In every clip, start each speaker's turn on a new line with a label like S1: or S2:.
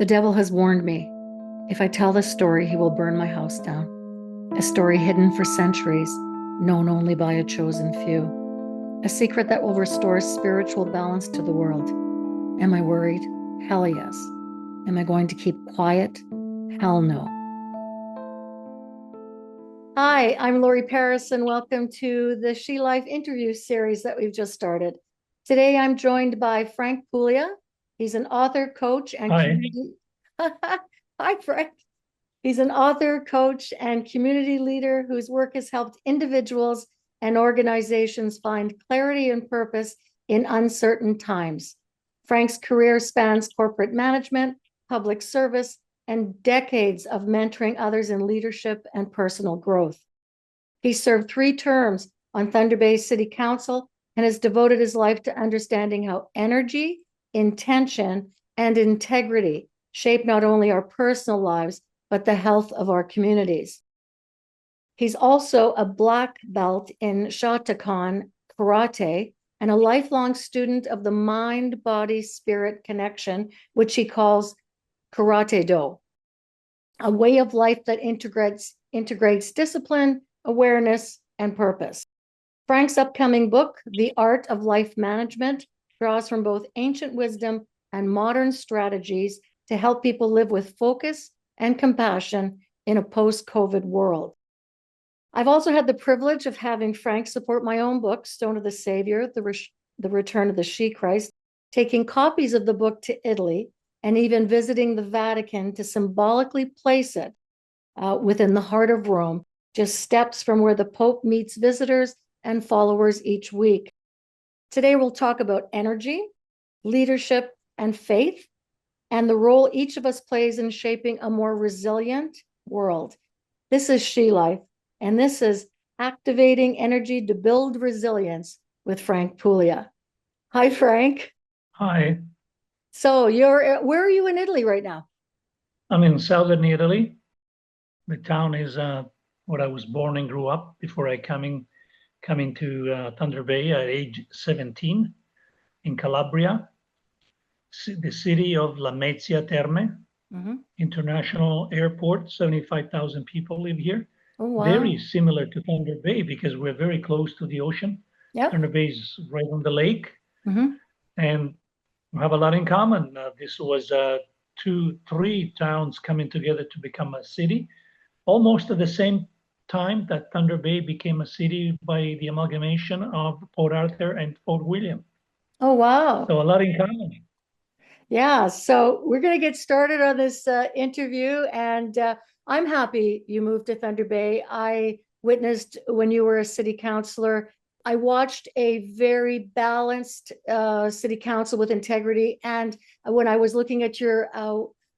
S1: The devil has warned me. If I tell this story, he will burn my house down. A story hidden for centuries, known only by a chosen few. A secret that will restore spiritual balance to the world. Am I worried? Hell yes. Am I going to keep quiet? Hell no. Hi, I'm Lori Paris, and welcome to the She Life interview series that we've just started. Today, I'm joined by Frank Pullia. He's an author, coach, and
S2: Hi.
S1: community. Hi, Frank. He's an author, coach, and community leader whose work has helped individuals and organizations find clarity and purpose in uncertain times. Frank's career spans corporate management, public service, and decades of mentoring others in leadership and personal growth. He served 3 terms on Thunder Bay City Council and has devoted his life to understanding how energy, intention, and integrity shape not only our personal lives, but the health of our communities. He's also a black belt in Shotokan karate and a lifelong student of the mind-body-spirit connection, which he calls karate do, a way of life that integrates discipline, awareness, and purpose. Frank's upcoming book, The Art of Life Management, draws from both ancient wisdom and modern strategies to help people live with focus and compassion in a post-COVID world. I've also had the privilege of having Frank support my own book, Stone of the Savior, The Return of the She Christ, taking copies of the book to Italy, and even visiting the Vatican to symbolically place it within the heart of Rome, just steps from where the Pope meets visitors and followers each week. Today, we'll talk about energy, leadership, and faith, and the role each of us plays in shaping a more resilient world. This is She Life, and this is Activating Energy to Build Resilience with Frank Puglia. Hi, Frank.
S2: Hi.
S1: So where are you in Italy right now?
S2: I'm in southern Italy. The town is where I was born and grew up before coming to Thunder Bay at age 17 in Calabria. The city of Lamezia Terme, International Airport, 75,000 people live here.
S1: Oh, wow.
S2: Very similar to Thunder Bay because we're very close to the ocean.
S1: Yep.
S2: Thunder Bay is right on the lake.
S1: Mm-hmm.
S2: And we have a lot in common. This was 3 towns coming together to become a city, almost at the same time that Thunder Bay became a city by the amalgamation of Port Arthur and Fort William.
S1: Oh, wow.
S2: So a lot in common.
S1: Yeah, so we're going to get started on this interview, and I'm happy you moved to Thunder Bay. I witnessed when you were a city councillor. I watched a very balanced city council with integrity. And when I was looking at your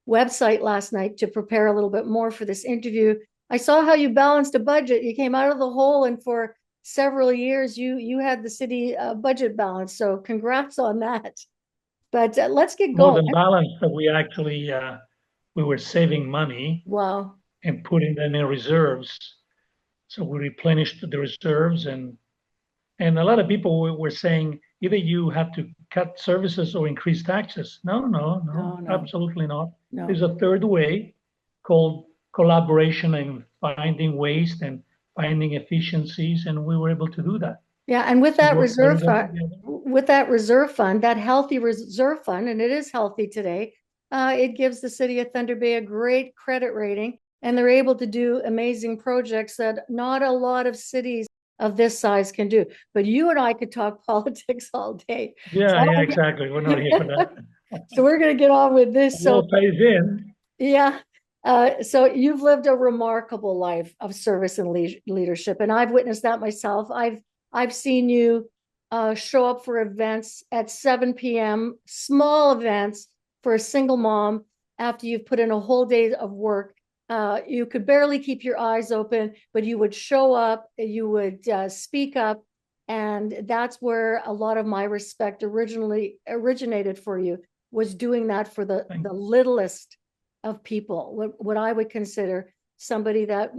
S1: website last night to prepare a little bit more for this interview, I saw how you balanced a budget. You came out of the hole, and for several years, you had the city budget balance. So congrats on that. But let's get
S2: More
S1: going.
S2: than balanced, that we actually we were saving money.
S1: Wow.
S2: And putting them in reserves. So we replenished the reserves, and a lot of people were saying either you have to cut services or increase taxes. No, absolutely not.
S1: No.
S2: There's a third way called collaboration and finding waste and finding efficiencies, and we were able to do that.
S1: Yeah, and with that reserve fund, that healthy reserve fund, and it is healthy today, it gives the city of Thunder Bay a great credit rating, and they're able to do amazing projects that not a lot of cities of this size can do. But you and I could talk politics all day.
S2: Yeah, exactly. We're not here for that.
S1: So we're going to get on with this. So
S2: pays in.
S1: Yeah. So you've lived a remarkable life of service and leadership, and I've witnessed that myself. I've seen you show up for events at 7 p.m., small events for a single mom after you've put in a whole day of work. You could barely keep your eyes open, but you would show up, you would speak up, and that's where a lot of my respect originally originated for you, was doing that for the littlest of people, what I would consider somebody that,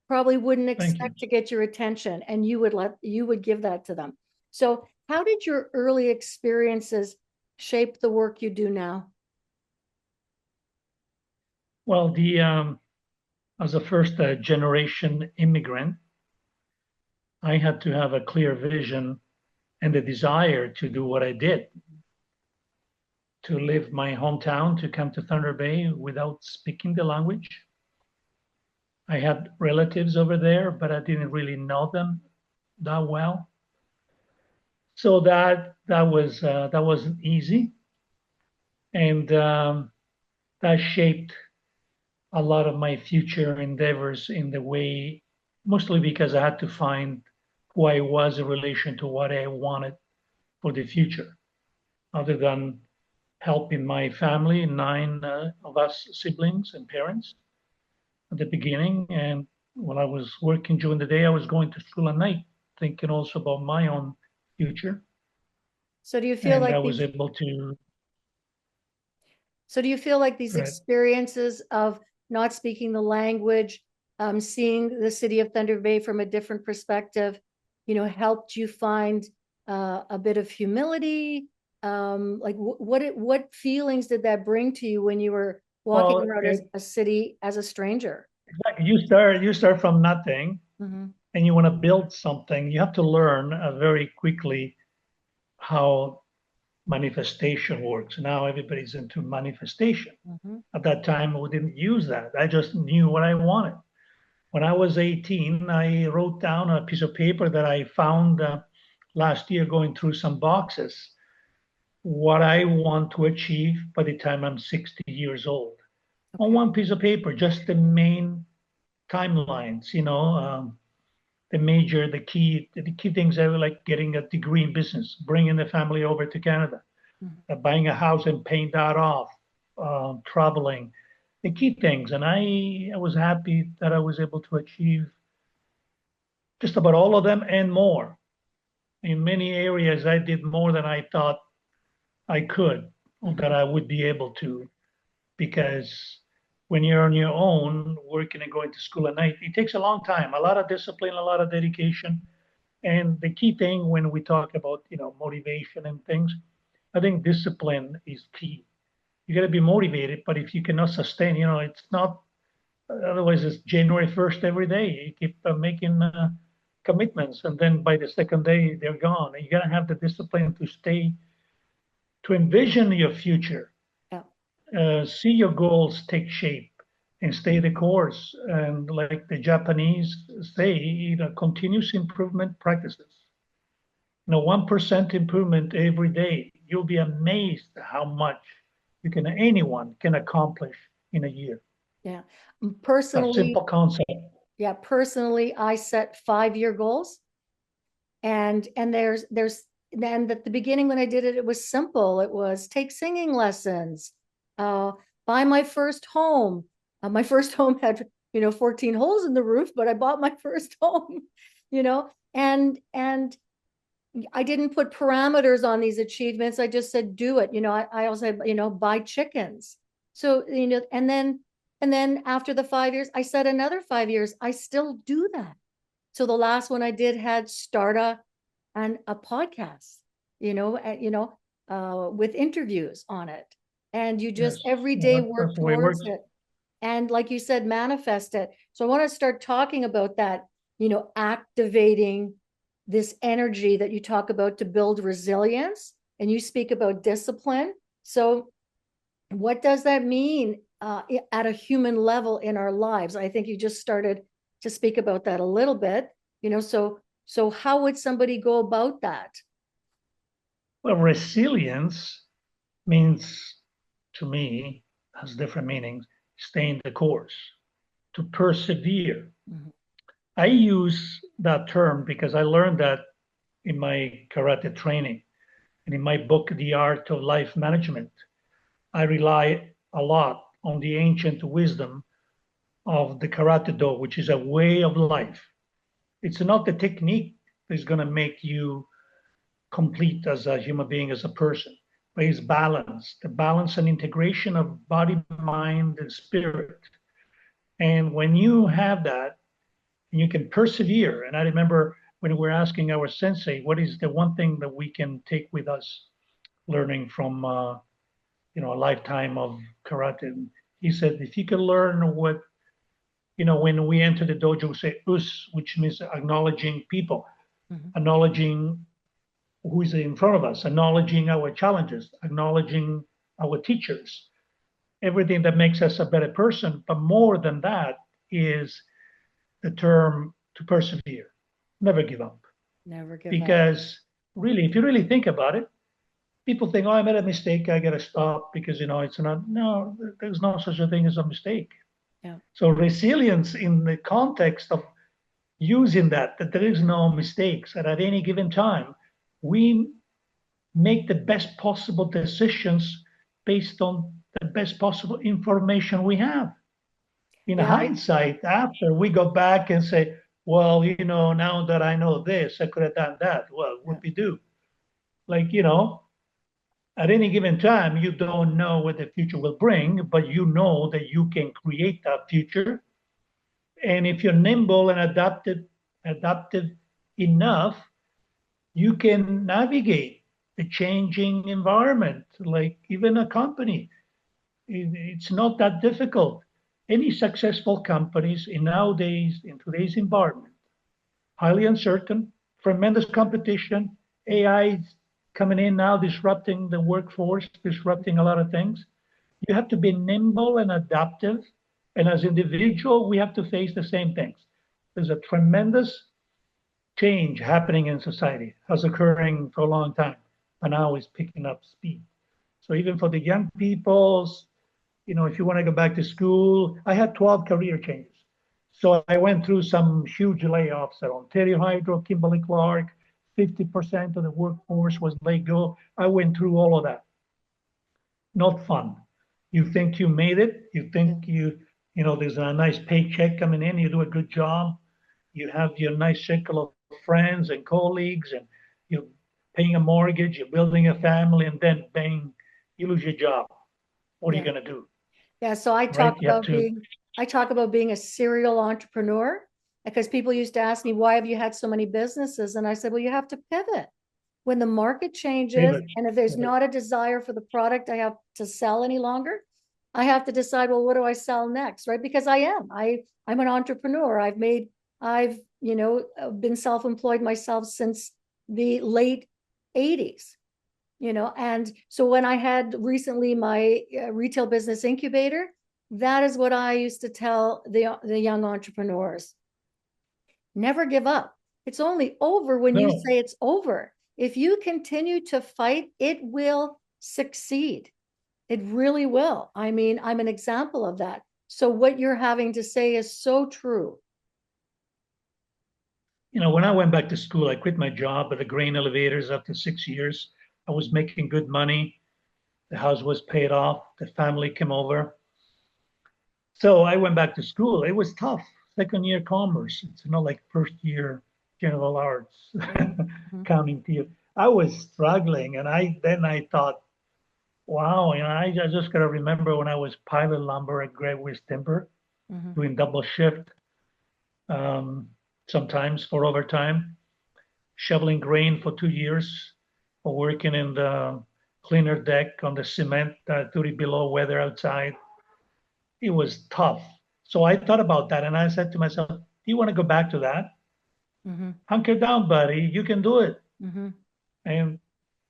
S1: probably wouldn't expect to get your attention, and you would give that to them. So how did your early experiences shape the work you do now?
S2: Well, as a first generation immigrant, I had to have a clear vision and the desire to do what I did, to leave my hometown, to come to Thunder Bay without speaking the language. I had relatives over there, but I didn't really know them that well. So that wasn't easy, and that shaped a lot of my future endeavors in the way, mostly because I had to find who I was in relation to what I wanted for the future, other than helping my family, nine of us siblings and parents at the beginning. And when I was working during the day, I was going to school at night, thinking also about my own future.
S1: So do you feel
S2: And I
S1: like
S2: was
S1: these,
S2: able to,
S1: so do you feel like these
S2: go ahead.
S1: experiences of not speaking the language, seeing the city of Thunder Bay from a different perspective, helped you find a bit of humility? Like what feelings did that bring to you when you were walking
S2: Well,
S1: around a city as a stranger?
S2: exactly. You start from nothing
S1: Mhm,
S2: and you want to build something. You have to learn very quickly how manifestation works. Now everybody's into manifestation.
S1: mhm.
S2: At that time, we didn't use that. I just knew what I wanted. When I was 18, I wrote down a piece of paper that I found last year going through some boxes, what I want to achieve by the time I'm 60 years old. On
S1: Okay.
S2: one piece of paper, just the main timelines, the key things I would like getting a degree in business, bringing the family over to Canada,
S1: Mhm.
S2: buying a house and paying that off, traveling, the key things. And I was happy that I was able to achieve just about all of them and more. In many areas, I did more than I thought I could or that I would be able to, because when you're on your own, working and going to school at night, it takes a long time, a lot of discipline, a lot of dedication. And the key thing when we talk about, motivation and things, I think discipline is key. You got to be motivated, but if you cannot sustain, it's not, otherwise it's January 1st every day. You keep making commitments, and then by the second day, they're gone. And you got to have the discipline to stay, to envision your future,
S1: Yeah.
S2: see your goals take shape and stay the course. And like the Japanese say, continuous improvement practices. 1% improvement every day. You'll be amazed how much anyone can accomplish in a year.
S1: Yeah.
S2: A
S1: Personally,
S2: simple concept.
S1: yeah, personally, I set 5-year goals. And then at the beginning when I did it, it was simple. It was take singing lessons, buy my first home. My first home had 14 holes in the roof, but I bought my first home, and I didn't put parameters on these achievements. I just said do it. I also said, buy chickens. So and then after the 5 years, I said another 5 years. I still do that. So the last one I did had start a podcast, with interviews on it. And you just
S2: Yes,
S1: every
S2: yeah,
S1: day
S2: that's
S1: work
S2: the way it
S1: towards
S2: works.
S1: it. And like you said, manifest it. So I want to start talking about that, activating this energy that you talk about to build resilience. And you speak about discipline. So what does that mean at a human level in our lives? I think you just started to speak about that a little bit, so how would somebody go about that?
S2: Well, resilience means, to me, has different meanings. Staying the course, to persevere.
S1: Mhm.
S2: I use that term because I learned that in my karate training and in my book, The Art of Life Management. I rely a lot on the ancient wisdom of the karate do, which is a way of life. It's not the technique that's going to make you complete as a human being, as a person, but it's balance, the balance and integration of body, mind, and spirit. And when you have that, and you can persevere. And I remember when we were asking our sensei, what is the one thing that we can take with us learning from a lifetime of karate? And He said, if you can learn what, when we enter the dojo, we say us, which means acknowledging people, acknowledging who is in front of us, acknowledging our challenges, acknowledging our teachers, everything that makes us a better person. But more than that is the term to persevere, never give up.
S1: Never give up.
S2: Because really, if you really think about it, people think, oh, I made a mistake, I got to stop because, it's not, no, there's no such a thing as a mistake.
S1: Yeah.
S2: So resilience in the context of using that there is no mistakes, and at any given time, we make the best possible decisions based on the best possible information we have. In hindsight, after we go back and say, well, now that I know this, I could have done that. Well, what we do? Like, at any given time, you don't know what the future will bring, but you know that you can create that future. And if you're nimble and adaptive enough, you can navigate the changing environment, like even a company. It's not that difficult. Any successful companies in today's environment, highly uncertain, tremendous competition, AI coming in now, disrupting the workforce, disrupting a lot of things. You have to be nimble and adaptive. And as individual, we have to face the same things. There's a tremendous change happening in society, has occurring for a long time, but now is picking up speed. So even for the young peoples, if you want to go back to school, I had 12 career changes. So I went through some huge layoffs at Ontario Hydro, Kimberly-Clark, 50% of the workforce was let go. I went through all of that. Not fun. You think you made it. You think there's a nice paycheck coming in. You do a good job. You have your nice circle of friends and colleagues, and you're paying a mortgage, you're building a family, and then bang, you lose your job. What are you going to do?
S1: Yeah, so I talk about being a serial entrepreneur, because people used to ask me, why have you had so many businesses? And I said, well, you have to pivot. When the market changes, and if there's not a desire for the product I have to sell any longer, I have to decide, well, what do I sell next, right? Because I'm an entrepreneur. I've been self-employed myself since the late 80s. And so when I had recently my retail business incubator, that is what I used to tell the young entrepreneurs. Never give up. It's only over when you say it's over. If you continue to fight, it will succeed. It really will. I mean, I'm an example of that. So what you're having to say is so true.
S2: When I went back to school, I quit my job at the grain elevators after 6 years. I was making good money. The house was paid off. The family came over. So I went back to school. It was tough. Second year commerce. It's not like first year general arts, accounting theory. I was struggling, and I thought, wow, I just got to remember when I was pilot lumber at Great West Timber, doing double shift, sometimes for overtime, shoveling grain for 2 years, or working in the cleaner deck on the cement, 30 below weather outside. It was tough. So I thought about that, and I said to myself, do you want to go back to that? Hunker down, buddy. You can do it. And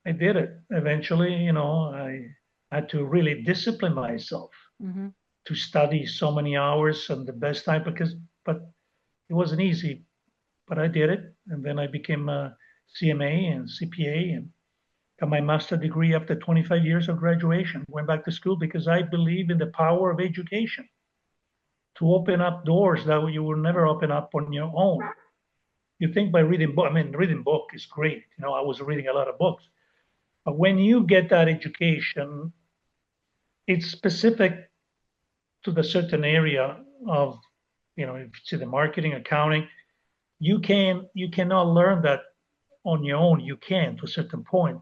S2: I did it. Eventually, I had to really discipline myself to study so many hours and the best time, but it wasn't easy. But I did it. And then I became a CMA and CPA and got my master's degree after 25 years of graduation. Went back to school because I believe in the power of education to open up doors that you will never open up on your own. You think by reading book, reading book is great. I was reading a lot of books. But when you get that education, it's specific to the certain area of, if you see the marketing, accounting, you cannot learn that on your own. You can to a certain point,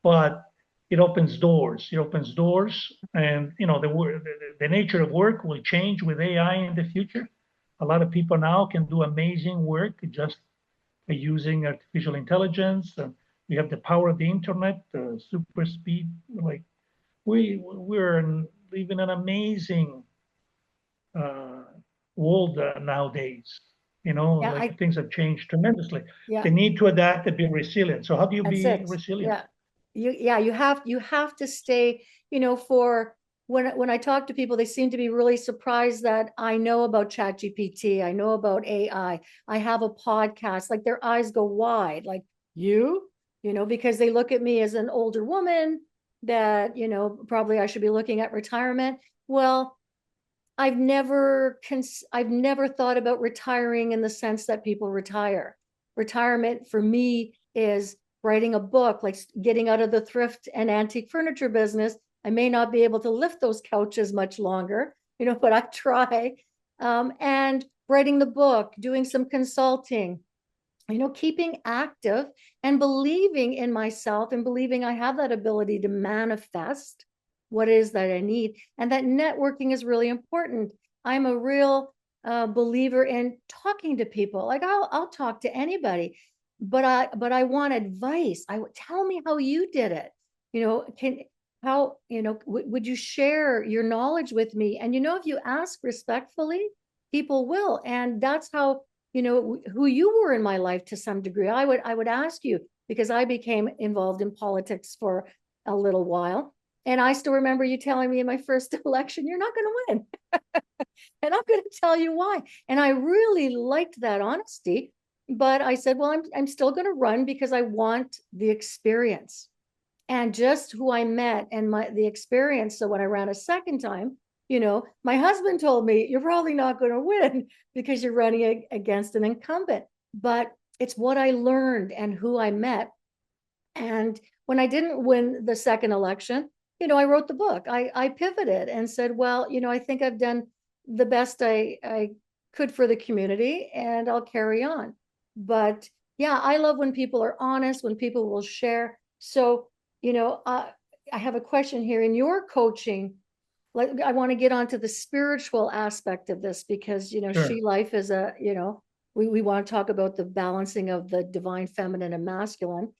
S2: but it opens doors. It opens doors, and the nature of work will change with AI in the future. A lot of people now can do amazing work just by using artificial intelligence. We have the power of the internet, super speed. Like we're live in an amazing world nowadays.
S1: Yeah,
S2: Like things have changed tremendously.
S1: yeah,
S2: They need to adapt and be resilient. So how do you
S1: that's
S2: be
S1: it.
S2: resilient?
S1: Yeah. You have to stay, for when I talk to people, they seem to be really surprised that I know about ChatGPT, I know about AI, I have a podcast, like their eyes go wide, like because they look at me as an older woman that, probably I should be looking at retirement. Well, I've never thought about retiring in the sense that people retire. Retirement for me is writing a book, like getting out of the thrift and antique furniture business. I may not be able to lift those couches much longer, but I try. And writing the book, doing some consulting, keeping active and believing in myself and believing I have that ability to manifest what it is that I need. And that networking is really important. I'm a real believer in talking to people. Like I'll talk to anybody, but I want advice. Tell me how you did it. Would you share your knowledge with me? And if you ask respectfully, people will. And that's how who you were in my life to some degree. I would ask you, because I became involved in politics for a little while. And I still remember you telling me in my first election, you're not going to win. And I'm going to tell you why. And I really liked that honesty. But I said, well, I'm still going to run because I want the experience and just who I met and the experience. So when I ran a second time, my husband told me, you're probably not going to win because you're running against an incumbent. But it's what I learned and who I met. And when I didn't win the second election, I wrote the book. I pivoted and said, well, I think I've done the best I could for the community and I'll carry on. But yeah, I love when people are honest, when people will share. So, I have a question here in your coaching. Like, I want to get onto the spiritual aspect of this because,
S2: Sure.
S1: She Life is we want to talk about the balancing of the divine feminine and masculine.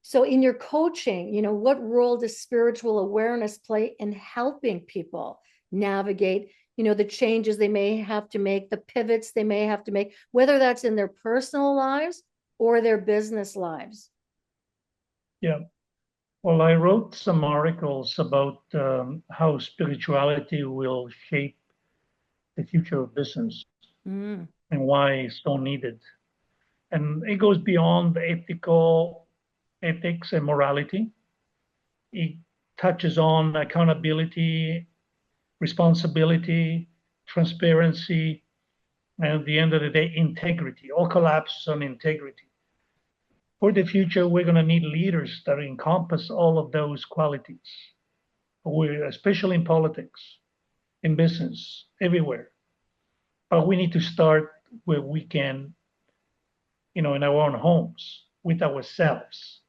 S1: So in your coaching, what role does spiritual awareness play in helping people navigate, the changes they may have to make, the pivots they may have to make, whether that's in their personal lives or their business lives?
S2: Yeah. Well, I wrote some articles about how spirituality will shape the future of business
S1: Mm,
S2: and why it's so needed. And it goes beyond ethics and morality. It touches on accountability, responsibility, transparency, and at the end of the day, integrity. All collapses on integrity. For the future, we're going to need leaders that encompass all of those qualities, especially in politics, in business, everywhere. But we need to start where we can, in our own homes, with ourselves.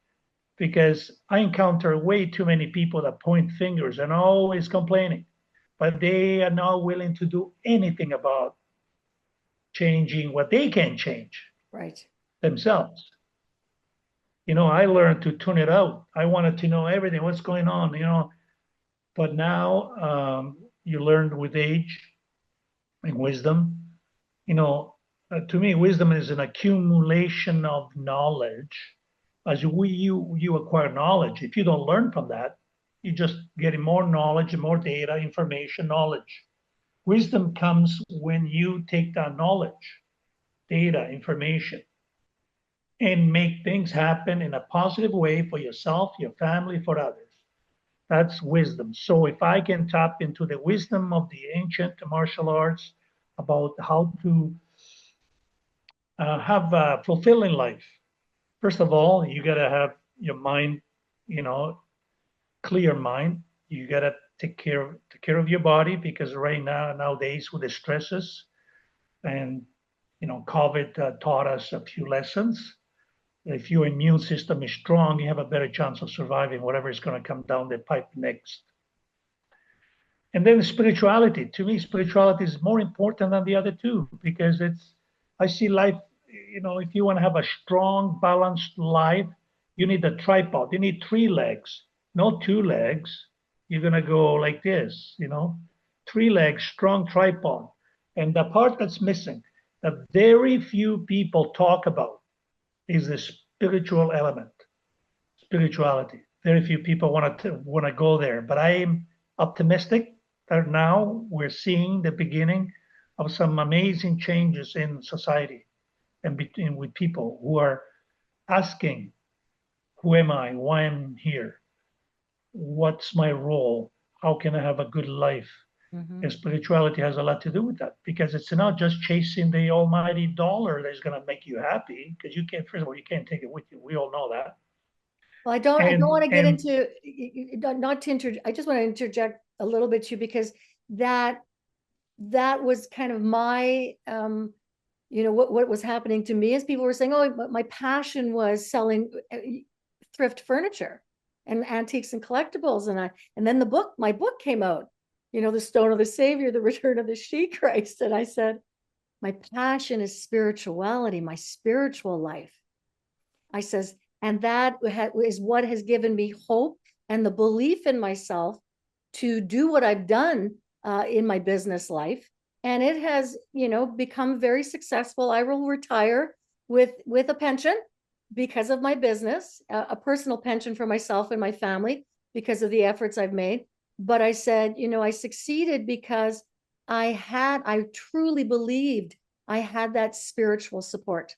S2: Because I encounter way too many people that point fingers and always complaining, but they are not willing to do anything about changing what they can change
S1: right.
S2: themselves. I learned to tune it out. I wanted to know everything, what's going on. But now you learn with age and wisdom. To me, wisdom is an accumulation of knowledge. As you acquire knowledge, if you don't learn from that, you just getting more knowledge and more data, information, knowledge. Wisdom comes when you take that knowledge, data, information, and make things happen in a positive way for yourself, your family, for others. That's wisdom. So if I can tap into the wisdom of the ancient martial arts about how to have a fulfilling life, first of all, you got to have your mind, clear mind. You got to take care of your body because right nowadays with the stresses and COVID taught us a few lessons. If your immune system is strong, you have a better chance of surviving whatever is going to come down the pipe next. And then spirituality. To me, spirituality is more important than the other two because I see life, if you want to have a strong, balanced life, you need a tripod. You need three legs, not two legs. You're going to go like this, 3 legs, strong tripod. And the part that's missing, that very few people talk about, is the spiritual element, spirituality. Very few people want to go there. But I am optimistic that now we're seeing the beginning of some amazing changes in society and between with people who are asking, who am I? Why am I here? What's my role? How can I have a good life? And spirituality has a lot to do with that, because it's not just chasing the almighty dollar that's going to make you happy, because you can't, first of all, you can't take it with you. We all know that.
S1: Well, I don't want to get
S2: And
S1: into, not to I just want to interject a little bit too, because that was kind of my, what was happening to me, as people were saying, oh, my passion was selling thrift furniture and antiques and collectibles. And then my book came out, The Stone of the Savior, The Return of the She Christ. And I said, my passion is spirituality, my spiritual life. I says, and that is what has given me hope and the belief in myself to do what I've done in my business life. And it has, become very successful. I will retire with a pension because of my business, a personal pension for myself and my family because of the efforts I've made. But I said, I succeeded because I truly believed I had that spiritual support.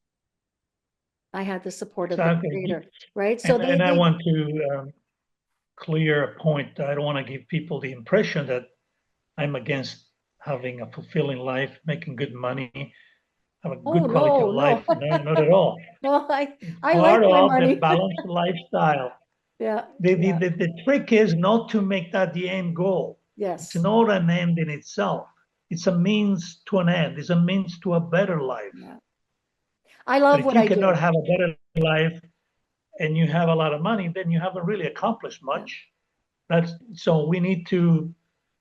S1: I had the support of the Creator, right? So
S2: and I want to clear a point. I don't want to give people the impression that I'm against having a fulfilling life, making good money, have a good quality of life. No, not at all.
S1: No, I like
S2: Part
S1: my
S2: of the
S1: money.
S2: balanced lifestyle.
S1: Yeah.
S2: The trick is not to make that the end goal. It's
S1: Yes.
S2: not an end in itself. It's a means to an end. It's a means to a better life.
S1: Yeah. I
S2: But
S1: love
S2: if
S1: what
S2: you
S1: I
S2: cannot
S1: do.
S2: have a better life and you have a lot of money, then you haven't really accomplished
S1: Yeah.
S2: much. So we need to,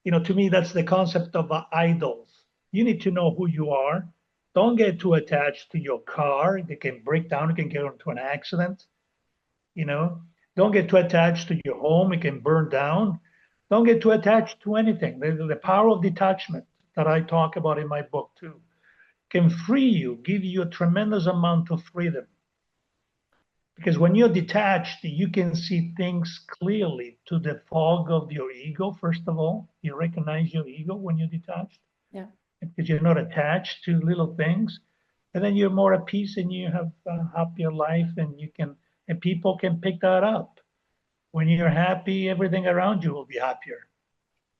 S2: to me, that's the concept of idols. You need to know who you are. Don't get too attached to your car. It can break down. It can get into an accident. You know, don't get too attached to your home. It can burn down. Don't get too attached to anything. The power of detachment that I talk about in my book too can free you, give you a tremendous amount of freedom. Because when you're detached, you can see things clearly to the fog of your ego. First of all, you recognize your ego when you're detached.
S1: Yeah.
S2: Because you're not attached to little things. And then you're more at peace and you have a happier life, and people can pick that up. When you're happy, everything around you will be happier.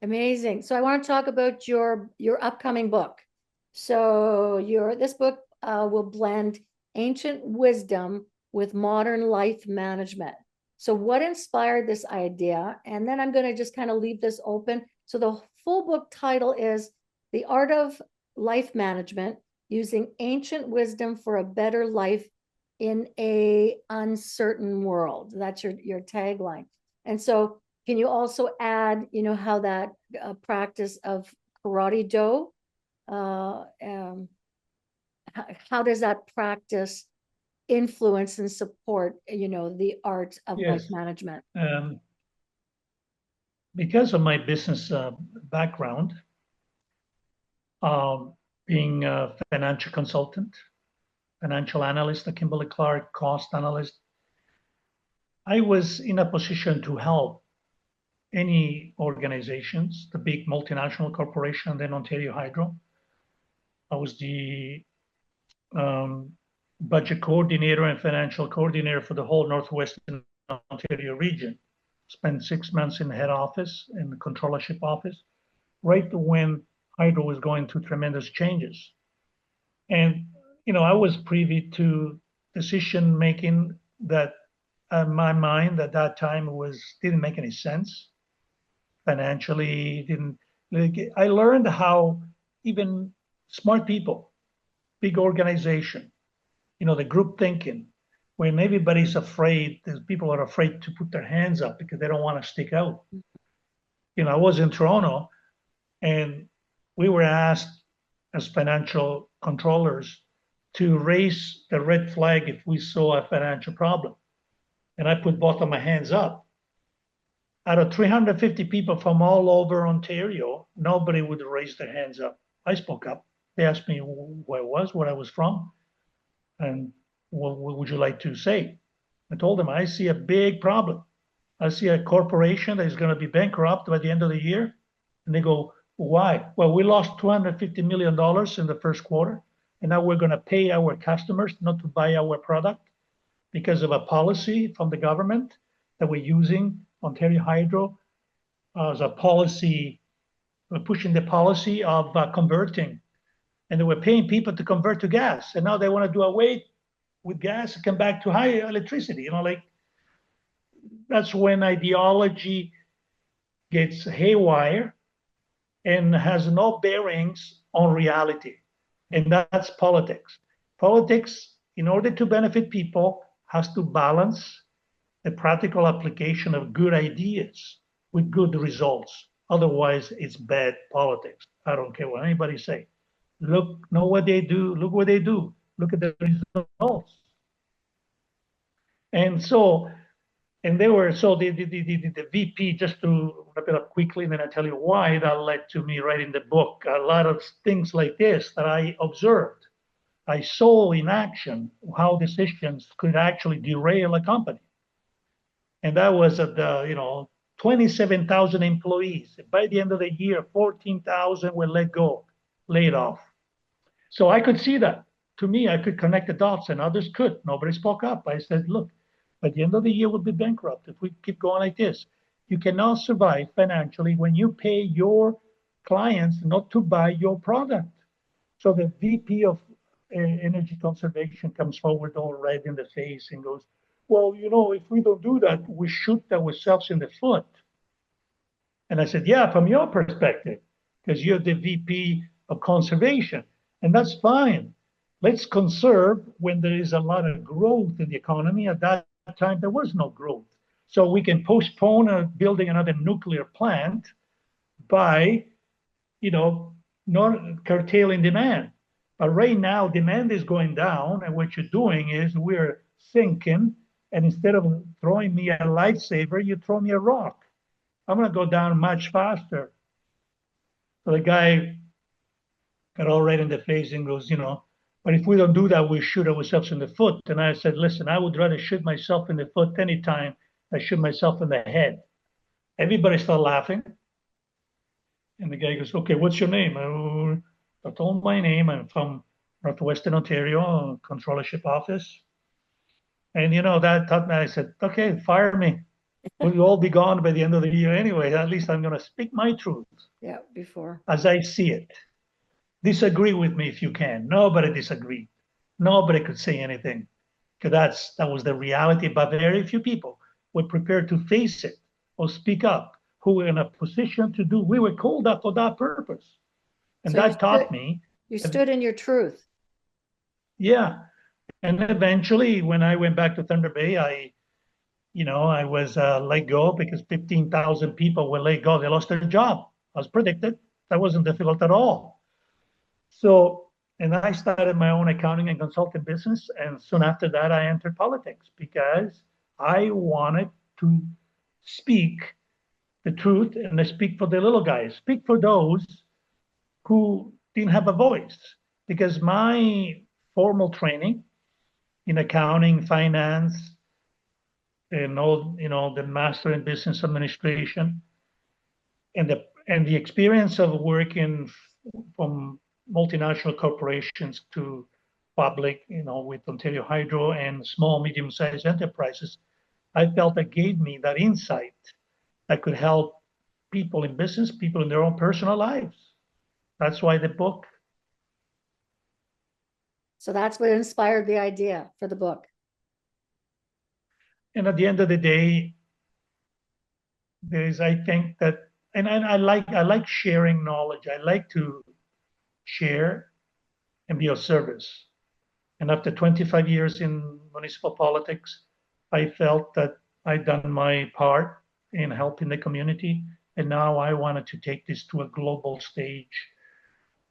S1: Amazing. So I want to talk about your upcoming book. So this book will blend ancient wisdom with modern life management. So what inspired this idea? And then I'm going to just kind of leave this open. So the full book title is The Art of Life Management, Using Ancient Wisdom for a Better Life in a Uncertain World. That's your tagline. And so can you also add, how that practice of karate do, how does that practice influence and support, the art of life
S2: Yes.
S1: management?
S2: Because of my business background, being a financial consultant, financial analyst, a Kimberly-Clark cost analyst, I was in a position to help any organizations, the big multinational corporation, and then Ontario Hydro. I was the budget coordinator and financial coordinator for the whole Northwestern Ontario region. Spent 6 months in the head office, in the controllership office, right when Hydro was going through tremendous changes. And, I was privy to decision making that in my mind at that time didn't make any sense. Financially, didn't. I learned how even smart people, big organization, the group thinking, when everybody's afraid, people are afraid to put their hands up because they don't want to stick out. I was in Toronto and we were asked as financial controllers to raise the red flag if we saw a financial problem. And I put both of my hands up. out of 350 people from all over Ontario, nobody would raise their hands up. I spoke up. They asked me who I was, where I was from, and what would you like to say? I told them I see a big problem. I see a corporation that is going to be bankrupt by the end of the year. And they go, why? Well, we lost $250 million in the first quarter, and now we're going to pay our customers not to buy our product because of a policy from the government that we're using Ontario Hydro as a policy. We're pushing the policy of converting, and they were paying people to convert to gas, and now they want to do away with gas and come back to high electricity. Like that's when ideology gets haywire and has no bearings on reality, and that's politics. Politics, in order to benefit people, has to balance the practical application of good ideas with good results. Otherwise, it's bad politics. I don't care what anybody say. Look, know what they do. Look what they do. Look at the results. And so, and they were, so the VP, just to wrap it up quickly, and then I tell you why that led to me writing the book. A lot of things like this that I observed. I saw in action how decisions could actually derail a company. And that was at the, 27,000 employees. By the end of the year, 14,000 were laid off. So I could see that. To me, I could connect the dots, and others could. Nobody spoke up. I said, look, by the end of the year, we'll be bankrupt if we keep going like this. You cannot survive financially when you pay your clients not to buy your product. So the VP of Energy Conservation comes forward all red in the face and goes, well, if we don't do that, we shoot ourselves in the foot. And I said, yeah, from your perspective, because you're the VP of Conservation, and that's fine. Let's conserve when there is a lot of growth in the economy. At that time, there was no growth. So we can postpone building another nuclear plant by, not curtailing demand. But right now, demand is going down, and what you're doing is we're sinking, and instead of throwing me a lifesaver, you throw me a rock. I'm going to go down much faster. So the guy got all red in the face and goes, but if we don't do that, we shoot ourselves in the foot. And I said, listen, I would rather shoot myself in the foot anytime I shoot myself in the head. Everybody started laughing. And the guy goes, okay, what's your name? I told him my name. I'm from Northwestern Ontario, controllership office. And that taught me, I said, okay, fire me. We'll all be gone by the end of the year anyway. At least I'm going to speak my truth.
S1: Yeah, before.
S2: As I see it. Disagree with me if you can. Nobody disagreed. Nobody could say anything. Because that was the reality, but very few people were prepared to face it or speak up, who were in a position to do. We were called up for that purpose. And
S1: So
S2: that taught me.
S1: You stood in your truth.
S2: Yeah. And eventually, when I went back to Thunder Bay, I was let go because 15,000 people were let go. They lost their job. As predicted. That wasn't difficult at all. So, and I started my own accounting and consulting business. And soon after that, I entered politics because I wanted to speak the truth, and I speak for the little guys, speak for those who didn't have a voice. Because my formal training in accounting, finance, and all, the master in business administration, and the experience of working from multinational corporations to public, with Ontario Hydro and small, medium-sized enterprises, I felt that gave me that insight that could help people in business, people in their own personal lives. That's why the book.
S1: So that's what inspired the idea for the book.
S2: And at the end of the day, I think that, and I like sharing knowledge. I like to share and be of service. And after 25 years in municipal politics, I felt that I'd done my part in helping the community. And now I wanted to take this to a global stage,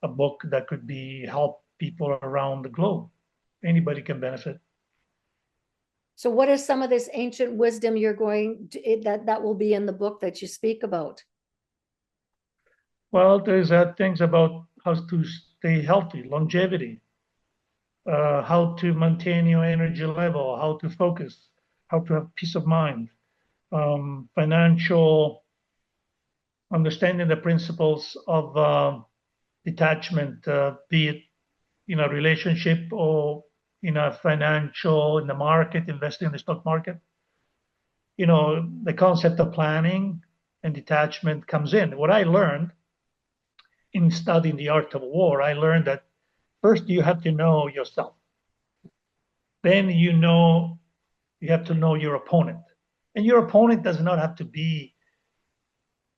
S2: a book that could help people around the globe. Anybody can benefit.
S1: So what is some of this ancient wisdom you're going to, that will be in the book that you speak about?
S2: Well, there's things about how to stay healthy, longevity, how to maintain your energy level, how to focus, how to have peace of mind, financial, understanding the principles of detachment, be it in a relationship or in a financial, in the market, investing in the stock market. The concept of planning and detachment comes in. What I learned in studying the art of war, I learned that first you have to know yourself. Then you have to know your opponent. And your opponent does not have to be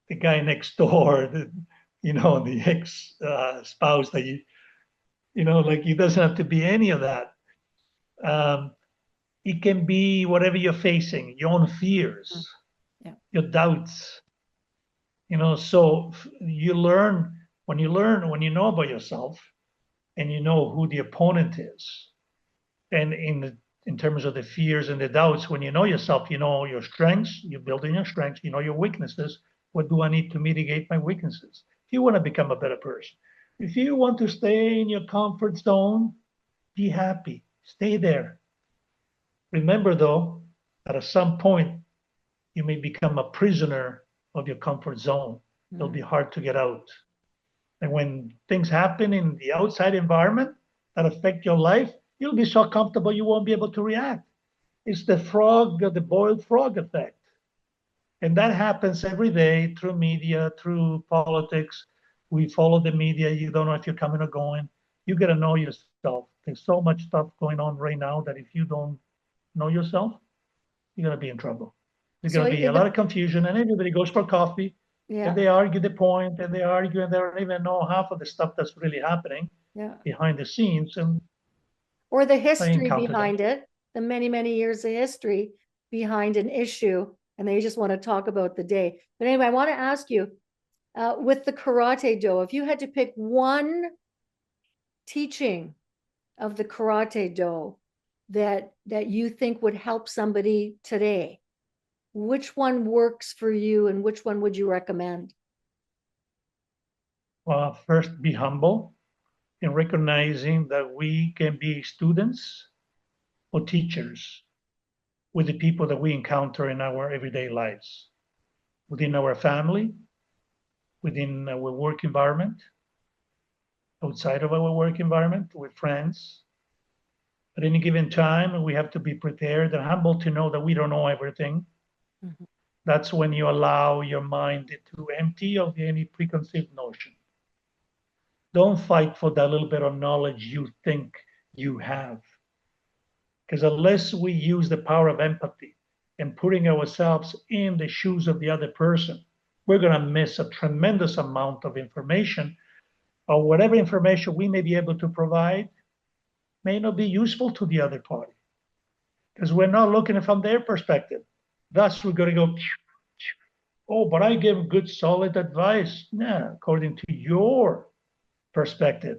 S2: the guy next door, the ex spouse that like it doesn't have to be any of that. It can be whatever you're facing, your own fears,
S1: Yeah.
S2: your doubts. So you learn when you know about yourself and you know who the opponent is. And in terms of the fears and the doubts, when you know yourself, you know your strengths, you're building your strengths, you know your weaknesses. What do I need to mitigate my weaknesses? If you want to become a better person, if you want to stay in your comfort zone, be happy, stay there. Remember, though, that at some point you may become a prisoner of your comfort zone. It'll be hard to get out. And when things happen in the outside environment that affect your life, you'll be so comfortable you won't be able to react. It's the boiled frog effect. And that happens every day through media, through politics. We follow the media. You don't know if you're coming or going. You got to know yourself. There's so much stuff going on right now that if you don't know yourself, you're going to be in trouble. There's
S1: So
S2: going to be a lot of confusion, and everybody goes for coffee,
S1: yeah,
S2: and they argue the point, and they argue, and they don't even know half of the stuff that's really happening
S1: yeah.
S2: behind the scenes. And
S1: Or the
S2: I
S1: history
S2: encountered that.
S1: behind it, the many, many years of history behind an issue, and they just want to talk about the day. But anyway, I want to ask you, with the karate do, if you had to pick one teaching of the karate do that you think would help somebody today, which one works for you and which one would you recommend?
S2: First, be humble in recognizing that we can be students or teachers with the people that we encounter in our everyday lives, within our family, within our work environment, outside of our work environment, with friends. At any given time, we have to be prepared and humble to know that we don't know everything.
S1: Mm-hmm.
S2: That's when you allow your mind to empty of any preconceived notion. Don't fight for that little bit of knowledge you think you have. Because unless we use the power of empathy and putting ourselves in the shoes of the other person, we're going to miss a tremendous amount of information, or whatever information we may be able to provide may not be useful to the other party because we're not looking from their perspective. Thus, we're going to go, oh, but I give good, solid advice. Yeah, according to your perspective.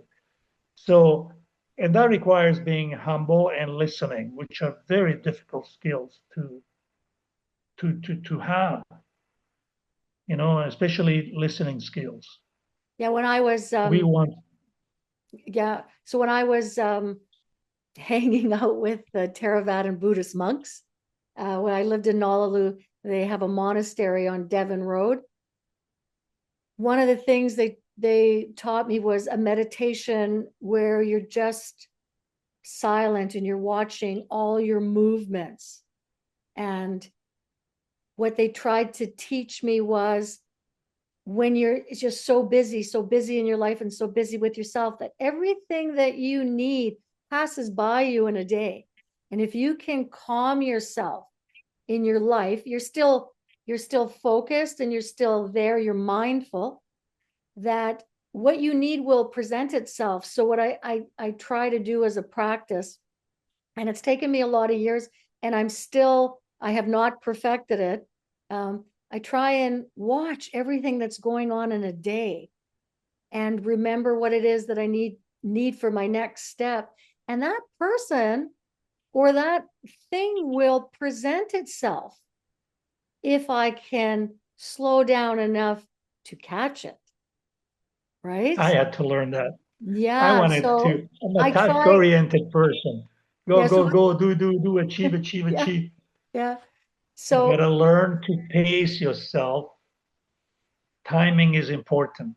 S2: So, and that requires being humble and listening, which are very difficult skills to have, especially listening skills.
S1: Yeah, when I was
S2: We want.
S1: yeah, so when I was hanging out with the Theravadan Buddhist monks, when I lived in Nalalu, they have a monastery on Devon Road. One of the things they taught me was a meditation where you're just silent and you're watching all your movements. And what they tried to teach me was when you're just so busy in your life and so busy with yourself that everything that you need passes by you in a day. And if you can calm yourself in your life, you're still focused and you're still there, you're mindful that what you need will present itself. So what I try to do as a practice, and it's taken me a lot of years, and I have not perfected it. I try and watch everything that's going on in a day and remember what it is that I need for my next step. And that person or that thing will present itself if I can slow down enough to catch it. Right?
S2: I had to learn that. I
S1: Yeah.
S2: wanted
S1: So
S2: to, I'm
S1: I
S2: a
S1: try.
S2: task-oriented person. Go,
S1: Yeah.
S2: go,
S1: So
S2: go, do, achieve, achieve,
S1: yeah.
S2: achieve.
S1: Yeah.
S2: You
S1: So
S2: gotta learn to pace yourself. Timing is important.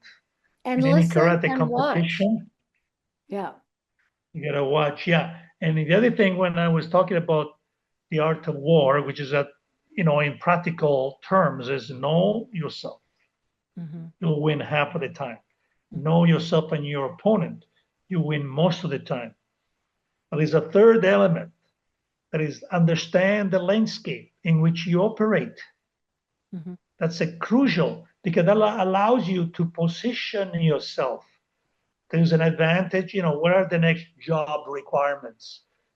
S1: and
S2: In any
S1: listen
S2: karate
S1: and watch.
S2: competition,
S1: Yeah.
S2: you gotta watch. Yeah. And the other thing, when I was talking about the art of war, which is that, in practical terms, is know yourself.
S1: Mhm,
S2: You'll win half of the time.
S1: mhm,
S2: Know yourself and your opponent. You win most of the time. But there's a third element, that is understand the landscape in which you operate.
S1: mhm.
S2: That's a crucial, because that allows you to position yourself. There's an advantage, what are the next job requirements?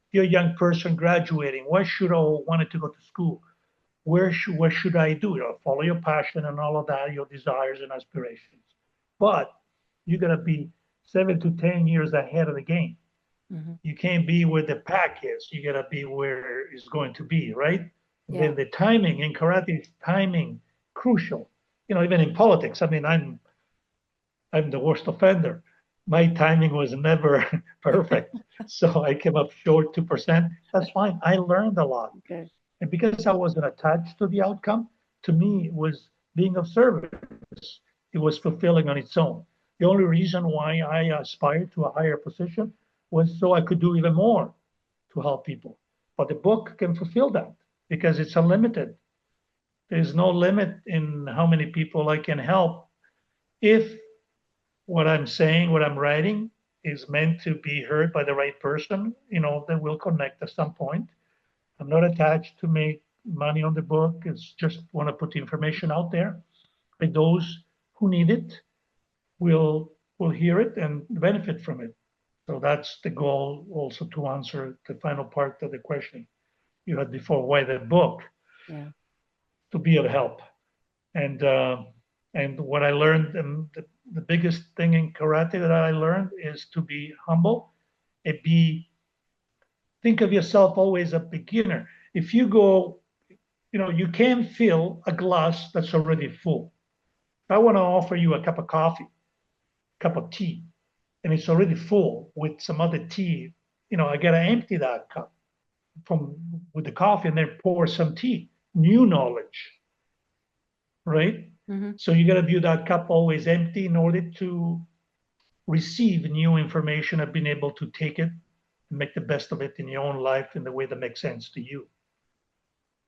S2: If you're a young person graduating, where should I wanted to go to school? What should I do? Follow your passion and all of that, your desires and aspirations. But you gotta be 7 to 10 years ahead of the game.
S1: Mhm.
S2: You can't be where the pack is. You gotta be where it's going to be, right? And
S1: Yeah.
S2: then the timing in karate is timing crucial. Even in politics. I mean, I'm the worst offender. My timing was never perfect, so I came up short 2%. That's fine. I learned a lot,
S1: Okay.
S2: and because I wasn't attached to the outcome, to me it was being of service. It was fulfilling on its own. The only reason why I aspired to a higher position was so I could do even more to help people. But the book can fulfill that because it's unlimited. There's no limit in how many people I can help if what I'm saying, what I'm writing is meant to be heard by the right person, that will connect at some point. I'm not attached to make money on the book. It's just want to put the information out there. But those who need it will hear it and benefit from it. So that's the goal also, to answer the final part of the question you had before, why the book?
S1: Yeah.
S2: To be of help. And what I learned, the biggest thing in karate that I learned is to be humble and think of yourself always a beginner. If you go, you can't fill a glass that's already full. If I want to offer you a cup of coffee, cup of tea, and it's already full with some other tea, I gotta empty that cup from with the coffee and then pour some tea. New knowledge, right?
S1: Mhm.
S2: So you got to view that cup always empty in order to receive new information and being able to take it and make the best of it in your own life in the way that makes sense to you.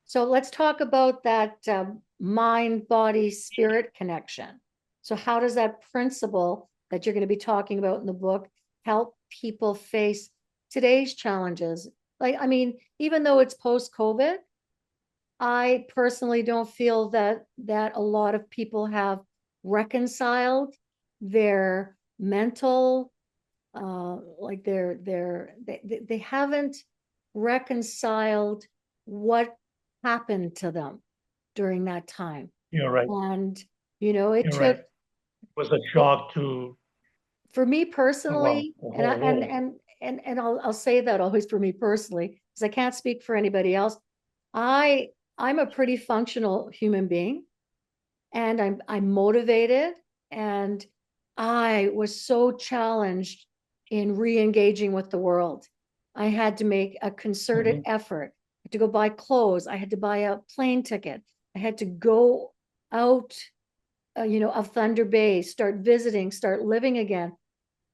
S1: So let's talk about that mind, body, spirit connection. So how does that principle that you're going to be talking about in the book help people face today's challenges? Like, I mean, even though it's post-COVID, I personally don't feel that a lot of people have reconciled their mental, like they haven't reconciled what happened to them during that time.
S2: You're right.
S1: And, it
S2: You're right.
S1: took,
S2: It was a shock to,
S1: for me
S2: well,
S1: personally,
S2: the
S1: and I,
S2: whole world.
S1: and I'll say that always for me personally, because I can't speak for anybody else. I I'm a pretty functional human being, and I'm motivated, and I was so challenged in re-engaging with the world. I had to make a concerted
S2: Mhm.
S1: effort. I had to go buy clothes. I had to buy a plane ticket. I had to go out, of Thunder Bay, start visiting, start living again.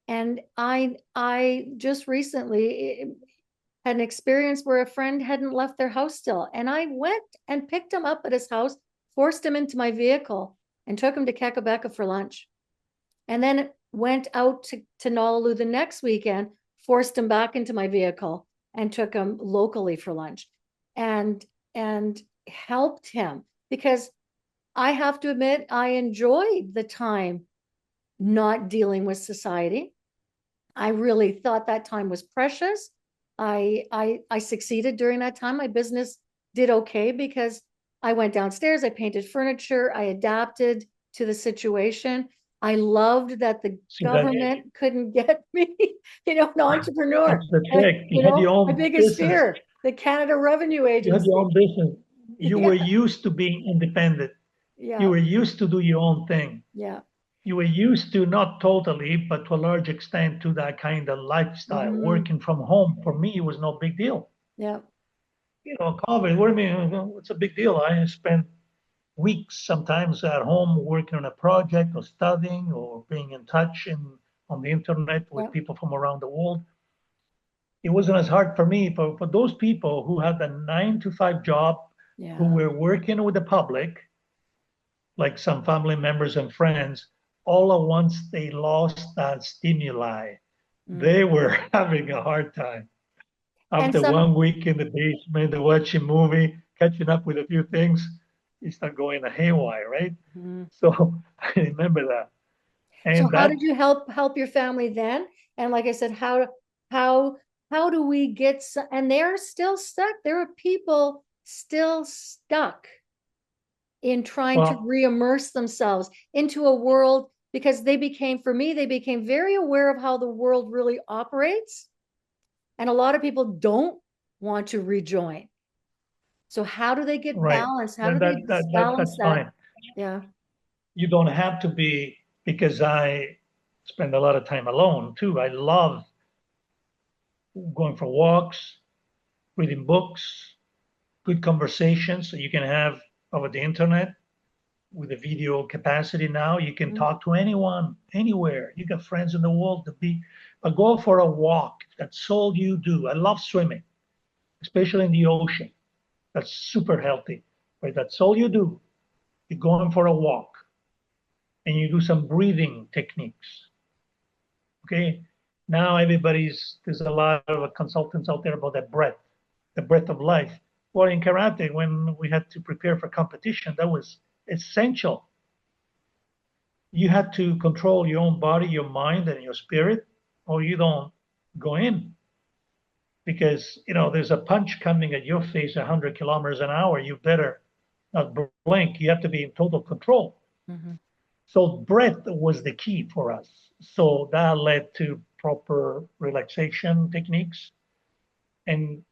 S1: And I just recently had an experience where a friend hadn't left their house still. And I went and picked him up at his house, forced him into my vehicle, and took him to Kakabeka for lunch. And then went out to Nalalu the next weekend, forced him back into my vehicle, and took him locally for lunch. And helped him, because I have to admit, I enjoyed the time not dealing with society. I really thought that time was precious. I succeeded during that time. My business did okay because I went downstairs, I painted furniture, I adapted to the situation. I loved that the
S2: See that
S1: government couldn't get me, an entrepreneur.
S2: that's the trick. You had your
S1: My
S2: own
S1: biggest
S2: business.
S1: fear. the Canada Revenue
S2: You had
S1: Agency.
S2: your own business. You were
S1: Yeah,
S2: used to being independent. You
S1: yeah,
S2: were used to do your own thing.
S1: yeah.
S2: You were used to, not totally, but to a large extent, to that kind of lifestyle.
S1: Mhm.
S2: Working from home for me was no big deal.
S1: Yeah,
S2: COVID, what do you mean? What's a big deal? I spent weeks sometimes at home working on a project or studying or being in touch on the internet
S1: yeah,
S2: with people from around the world. It wasn't as hard for me. For those people who had a 9 to 5 job, who
S1: yeah.
S2: were working with the public, like some family members and friends, all at once they lost that stimuli. They
S1: Mhm.
S2: were having a hard time.
S1: And
S2: After
S1: some,
S2: 1 week in the basement, watching movie, catching up with a few things, you start going haywire, right?
S1: Mhm.
S2: So I remember that.
S1: So
S2: And
S1: how did
S2: that,
S1: you help your family then? And like I said, how how do we get and they're still stuck. There are people still stuck in trying to
S2: well,
S1: re-immerse themselves into a world because they became, for me, they became very aware of how the world really operates. And a lot of people don't want to rejoin. So how do they get
S2: right.
S1: balance? How do
S2: Then
S1: they balance
S2: that's
S1: that?
S2: fine.
S1: Yeah.
S2: You don't have to be, because I spend a lot of time alone too. I love going for walks, reading books, good conversations that you can have over the internet with the video capacity now. You can
S1: Mhm.
S2: talk to anyone, anywhere. You got friends in the world to be, but go for a walk. That's all you do. I love swimming, especially in the ocean. That's super healthy, right? That's all you do. You're going for a walk and you do some breathing techniques. Okay. Now there's a lot of consultants out there about that breath, the breath of life. Well, in karate, when we had to prepare for competition, that was essential. You had to control your own body, your mind, and your spirit, or you don't go in. Because, there's a punch coming at your face 100 kilometers an hour. You better not blink. You have to be in total control.
S1: Mhm.
S2: So breath was the key for us. So that led to proper relaxation techniques. And,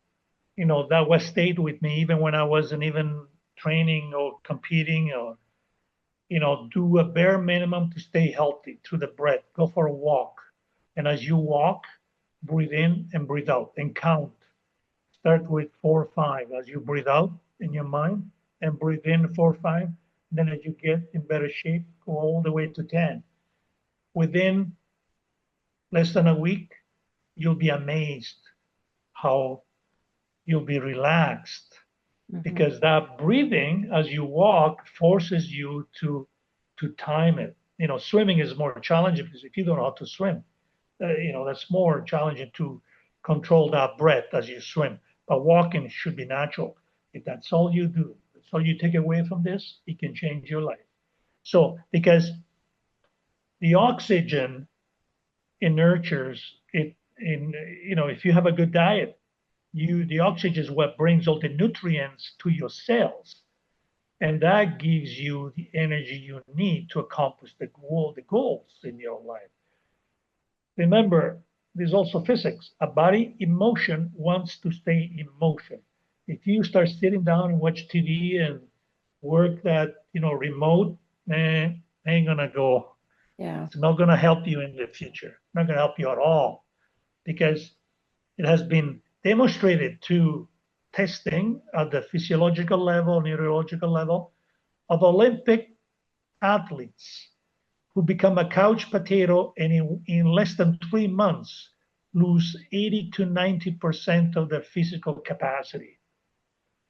S2: that was stayed with me even when I wasn't even training or competing, or, do a bare minimum to stay healthy through the breath. Go for a walk. And as you walk, breathe in and breathe out and count. Start with 4 or 5 as you breathe out in your mind, and breathe in 4 or 5. Then as you get in better shape, go all the way to 10. Within less than a week, you'll be amazed how you'll be relaxed,
S1: Mhm.
S2: because that breathing as you walk forces you to time it. Swimming is more challenging because if you don't know how to swim, that's more challenging to control that breath as you swim. But walking should be natural. If that's all you do, that's all you take away from this, it can change your life. So, because the oxygen it nurtures it in, if you have a good diet, the oxygen is what brings all the nutrients to your cells, and that gives you the energy you need to accomplish the goals in your life. Remember, there's also physics. A body in motion wants to stay in motion. If you start sitting down and watch TV and work that, remote, ain't gonna go.
S1: Yeah.
S2: It's not gonna help you in the future. Not gonna help you at all, because it has been demonstrated to testing at the physiological level, neurological level, of Olympic athletes who become a couch potato and in less than 3 months lose 80 to 90% of their physical capacity.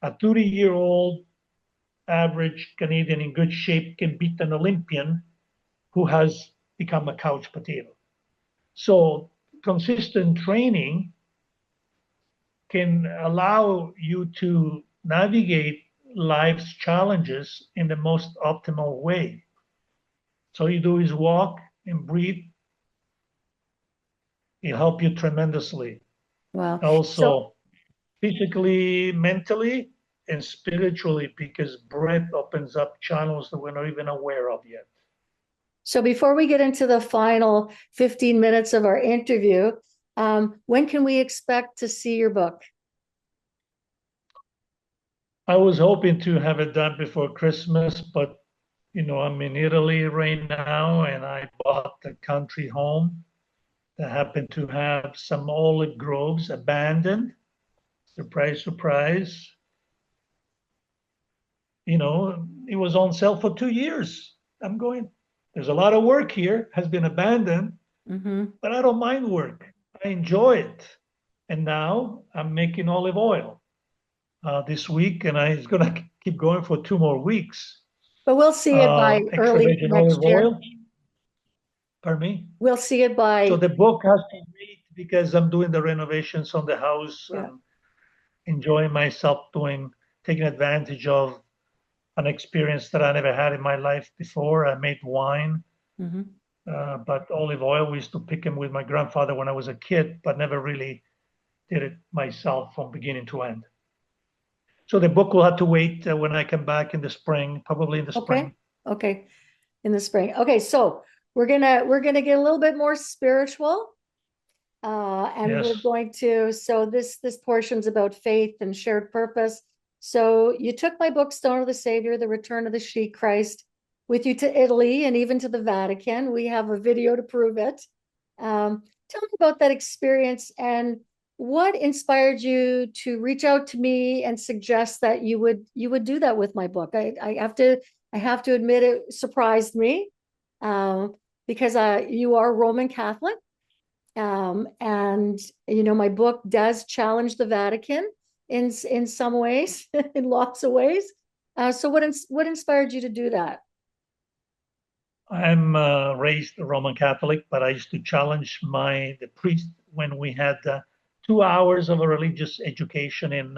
S2: A 30-year-old average Canadian in good shape can beat an Olympian who has become a couch potato. So consistent training can allow you to navigate life's challenges in the most optimal way. So all you do is walk and breathe. It helps you tremendously.
S1: Wow. So
S2: Also, physically, mentally, and spiritually, because breath opens up channels that we're not even aware of yet.
S1: so before we get into the final 15 minutes of our interview, when can we expect to see your book?
S2: I was hoping to have it done before Christmas, but I'm in Italy right now, and I bought a country home that happened to have some olive groves abandoned. Surprise, surprise. It was on sale for 2 years. I'm going, there's a lot of work here, has been abandoned, but I don't mind work. I enjoy it. And now I'm making olive oil this week, and it's going to keep going for 2 more weeks.
S1: But we'll see it by
S2: Extra
S1: early
S2: virgin
S1: next
S2: olive
S1: year.
S2: oil. Pardon me?
S1: We'll see it by.
S2: So the book has to wait because I'm doing the renovations on the house and enjoying myself taking advantage of an experience that I never had in my life before. I made wine, but olive oil, we used to pick them with my grandfather when I was a kid, but never really did it myself from beginning to end. So the book will have to wait when I come back in the spring, probably in the spring.
S1: Okay. In the spring. Okay, so we're gonna get a little bit more spiritual. And
S2: Yes.
S1: we're going to, so this portion's about faith and shared purpose. So you took my book, Stone of the Savior, The Return of the She Christ, with you to Italy and even to the Vatican. We have a video to prove it. Tell me about that experience and what inspired you to reach out to me and suggest that you would do that with my book. I have to admit it surprised me because you are Roman Catholic. And my book does challenge the Vatican in some ways, in lots of ways. So what inspired you to do that?
S2: I'm raised Roman Catholic, but I used to challenge the priest when we had 2 hours of a religious education in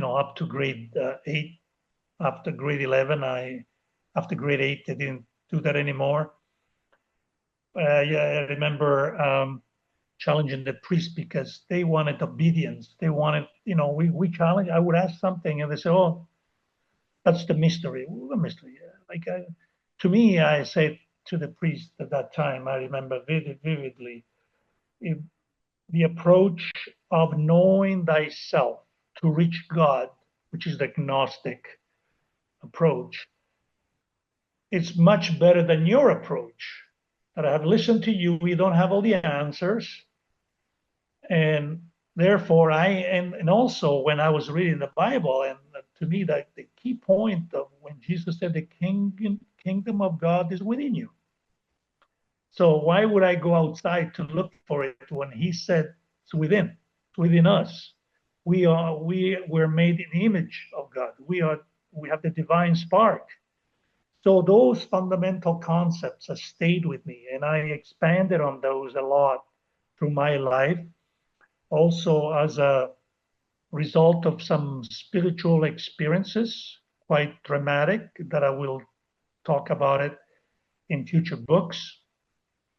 S2: up to grade 8. After grade 11, after grade 8, I didn't do that anymore. I remember challenging the priest because they wanted obedience. They wanted, we challenge. I would ask something, and they say, "Oh, that's the mystery." A mystery. To me, I said to the priest at that time, I remember vividly, the approach of knowing thyself to reach God, which is the Gnostic approach. It's much better than your approach. That I have listened to you. We don't have all the answers. And therefore, and also when I was reading the Bible, and to me, that the key point of when Jesus said the kingdom of God is within you. So why would I go outside to look for it when he said it's within us? We're made in the image of God. We have the divine spark. So those fundamental concepts have stayed with me, and I expanded on those a lot through my life. Also, as a result of some spiritual experiences, quite dramatic, that I will talk about it in future books.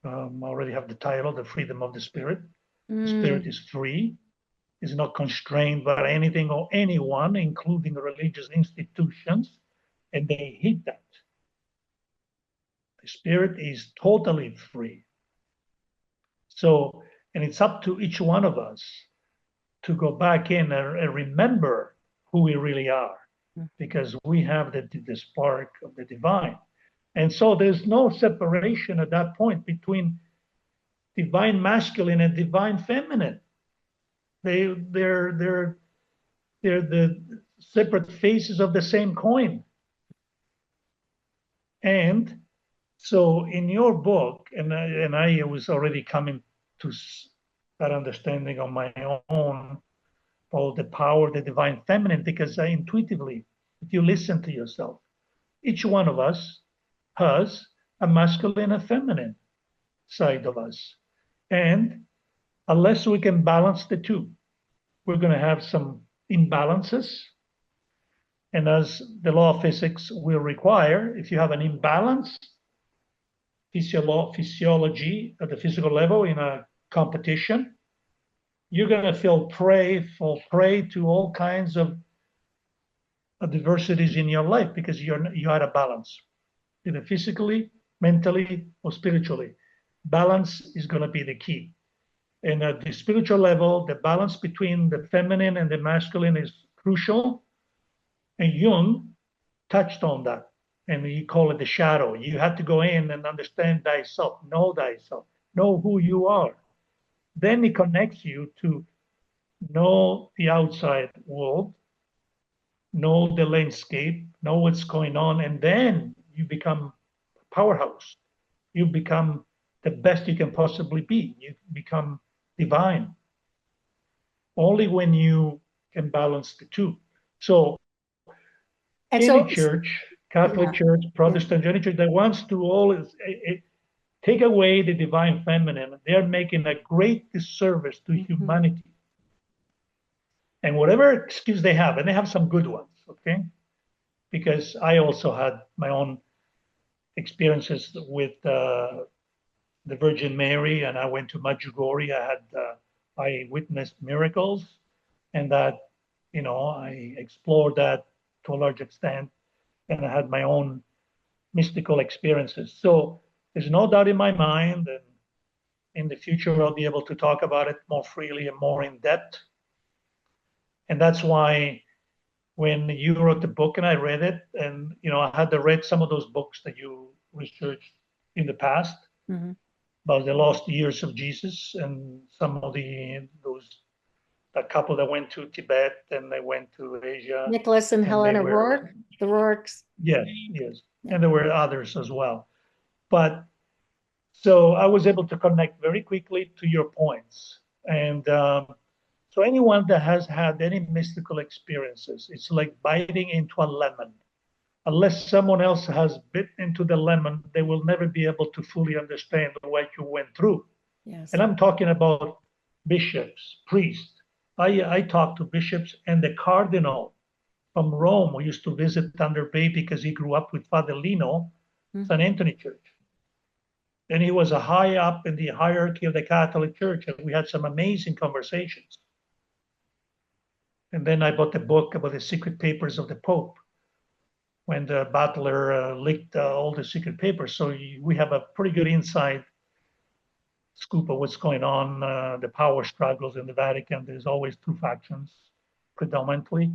S2: I already have the title, The Freedom of the Spirit. The Spirit is free, is not constrained by anything or anyone, including religious institutions, and they hate that. The Spirit is totally free. So, and it's up to each one of us to go back in and remember who we really are, because we have the spark of the divine. And so there's no separation at that point between divine masculine and divine feminine. They're the separate faces of the same coin. And so in your book, and I was already coming to that understanding on my own, of the power of the divine feminine, because I intuitively, if you listen to yourself, each one of us has a masculine and feminine side of us. And unless we can balance the two, we're going to have some imbalances. And as the law of physics will require, if you have an imbalance, physiology at the physical level in a competition, you're going to fall prey to all kinds of adversities in your life because you're out of balance, either physically, mentally, or spiritually. Balance is going to be the key. And at the spiritual level, the balance between the feminine and the masculine is crucial. And Jung touched on that. And he called it the shadow. You have to go in and understand thyself, know who you are. Then it connects you to know the outside world, know the landscape, know what's going on, and then you become a powerhouse. You become the best you can possibly be. You become divine. Only when you can balance the two. So
S1: And
S2: any
S1: so,
S2: church, Catholic
S1: yeah,
S2: Church, Protestant, any church that wants to always take away the divine feminine, they're making a great disservice to humanity. And whatever excuse they have, and they have some good ones, okay? Because I also had my own experiences with the Virgin Mary, and I went to Medjugorje. I witnessed miracles, and that, I explored that to a large extent, and I had my own mystical experiences. So there's no doubt in my mind, and in the future I'll be able to talk about it more freely and more in depth. And that's why when you wrote the book and I read it, and I had to read some of those books that you researched in the past about the lost years of Jesus, and some of that couple that went to Tibet and they went to Asia.
S1: Nicholas and Helena Rourke, the Rourkes.
S2: Yes. And there were others as well. But so I was able to connect very quickly to your points. And so anyone that has had any mystical experiences, it's like biting into a lemon. Unless someone else has bit into the lemon, they will never be able to fully understand what you went through.
S1: Yes.
S2: And I'm talking about bishops, priests. I talked to bishops and the cardinal from Rome who used to visit Thunder Bay because he grew up with Father Lino, St. Anthony Church. And he was a high up in the hierarchy of the Catholic Church, and we had some amazing conversations. And then I bought the book about the secret papers of the Pope when the butler leaked all the secret papers. So we have a pretty good inside scoop of what's going on, the power struggles in the Vatican. There's always two factions, predominantly.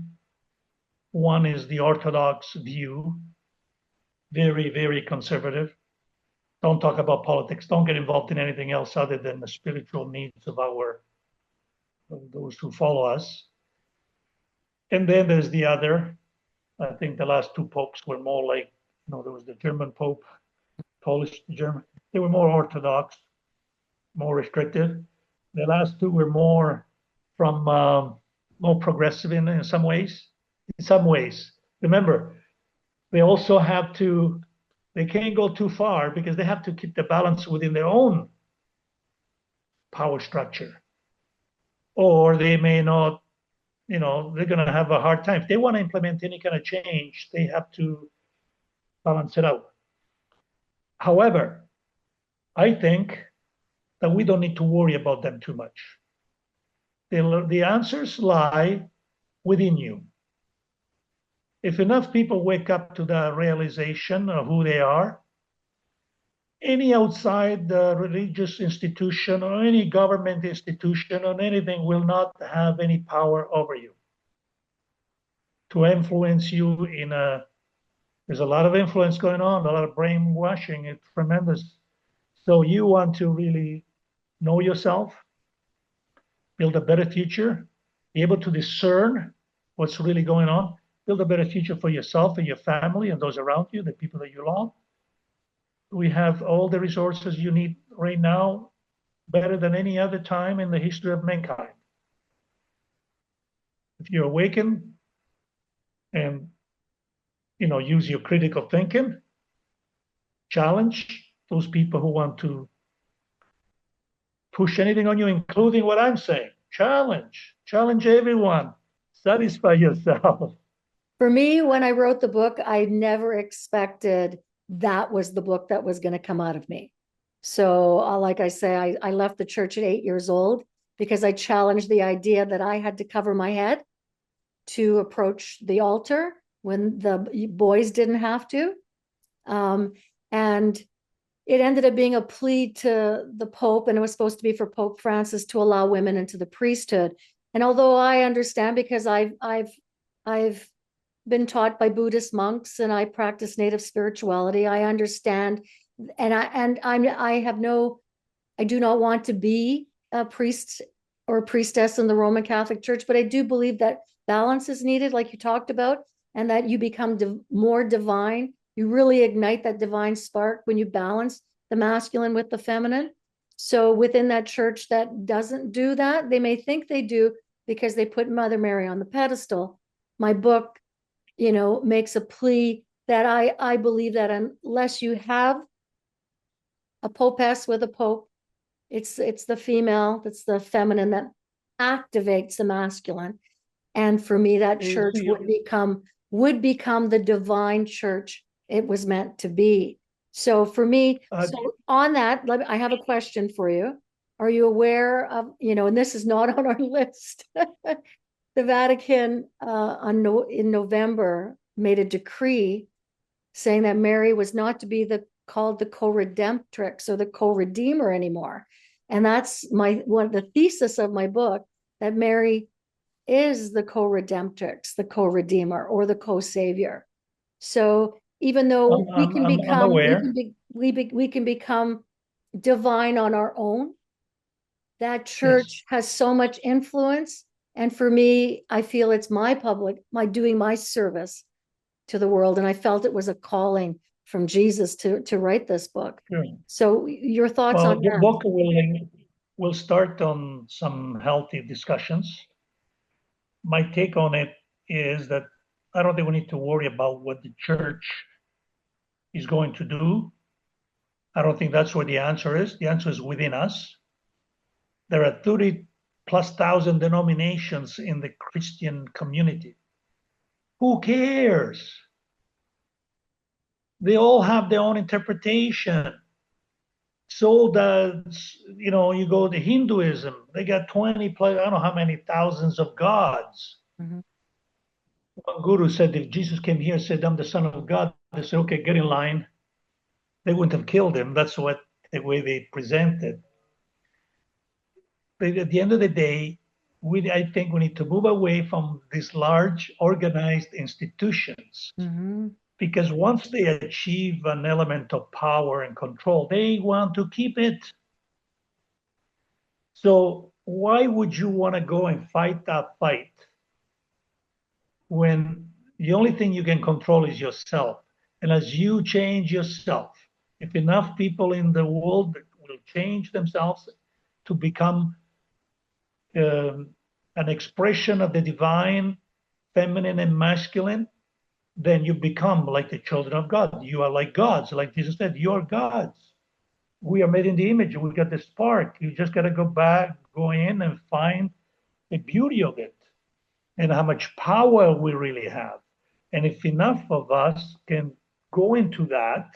S2: One is the Orthodox view, very, very conservative. Don't talk about politics. Don't get involved in anything else other than the spiritual needs of those who follow us. And then there's the other. I think the last two popes were more like, there was the German Pope, Polish, German. They were more Orthodox, more restrictive. The last two were more progressive in some ways. In some ways, remember, they also they can't go too far because they have to keep the balance within their own power structure, or they may not. They're going to have a hard time. If they want to implement any kind of change, they have to balance it out. However, I think that we don't need to worry about them too much. The answers lie within you. If enough people wake up to the realization of who they are, any outside religious institution or any government institution or anything will not have any power over you to influence you there's a lot of influence going on, a lot of brainwashing. It's tremendous. So you want to really know yourself, build a better future, be able to discern what's really going on, build a better future for yourself and your family and those around you, the people that you love. We have all the resources you need right now, better than any other time in the history of mankind. If you awaken and use your critical thinking, challenge those people who want to push anything on you, including what I'm saying. Challenge everyone. Satisfy yourself.
S1: For me, when I wrote the book, I never expected that was the book that was going to come out of me. So, like I say, I left the church at 8 years old because I challenged the idea that I had to cover my head to approach the altar when the boys didn't have to. And it ended up being a plea to the Pope, and it was supposed to be for Pope Francis to allow women into the priesthood. And although I understand, because I've been taught by Buddhist monks and I practice native spirituality, I understand, and I do not want to be a priest or a priestess in the Roman Catholic Church, but I do believe that balance is needed, like you talked about, and that you become more divine. You really ignite that divine spark when you balance the masculine with the feminine. So within that church that doesn't do that, they may think they do because they put Mother Mary on the pedestal. My book, makes a plea that I believe that unless you have a popess with a pope, it's the female, it's the feminine that activates the masculine. And for me, that church would become the divine church it was meant to be. So for me, so on that, I have a question for you. Are you aware of, and this is not on our list, the Vatican in November made a decree saying that Mary was not to be called the co-redemptrix or the co-redeemer anymore. And that's one of the thesis of my book, that Mary is the co-redemptrix, the co-redeemer, or the co-savior. So even though we can become divine on our own, that church has so much influence. And for me, I feel it's my doing my service to the world. And I felt it was a calling from Jesus to write this book.
S2: Sure.
S1: So your thoughts on
S2: the
S1: that?
S2: book will start on some healthy discussions. My take on it is that I don't think we need to worry about what the church is going to do. I don't think that's where the answer is. The answer is within us. There are 30,000+ denominations in the Christian community. Who cares? They all have their own interpretation. So does, you go to Hinduism, they got 20 plus, I don't know how many thousands of gods.
S1: Mm-hmm.
S2: One guru said if Jesus came here and said, I'm the son of God, they said, okay, get in line. They wouldn't have killed him. That's the way they presented. But at the end of the day, I think we need to move away from these large organized institutions.
S1: Mm-hmm.
S2: Because once they achieve an element of power and control, they want to keep it. So why would you want to go and fight that fight when the only thing you can control is yourself? And as you change yourself, if enough people in the world will change themselves to become an expression of the divine, feminine and masculine, then you become like the children of God. You are like gods. Like Jesus said, you are gods. We are made in the image. We got the spark. You just got to go in and find the beauty of it and how much power we really have. And if enough of us can go into that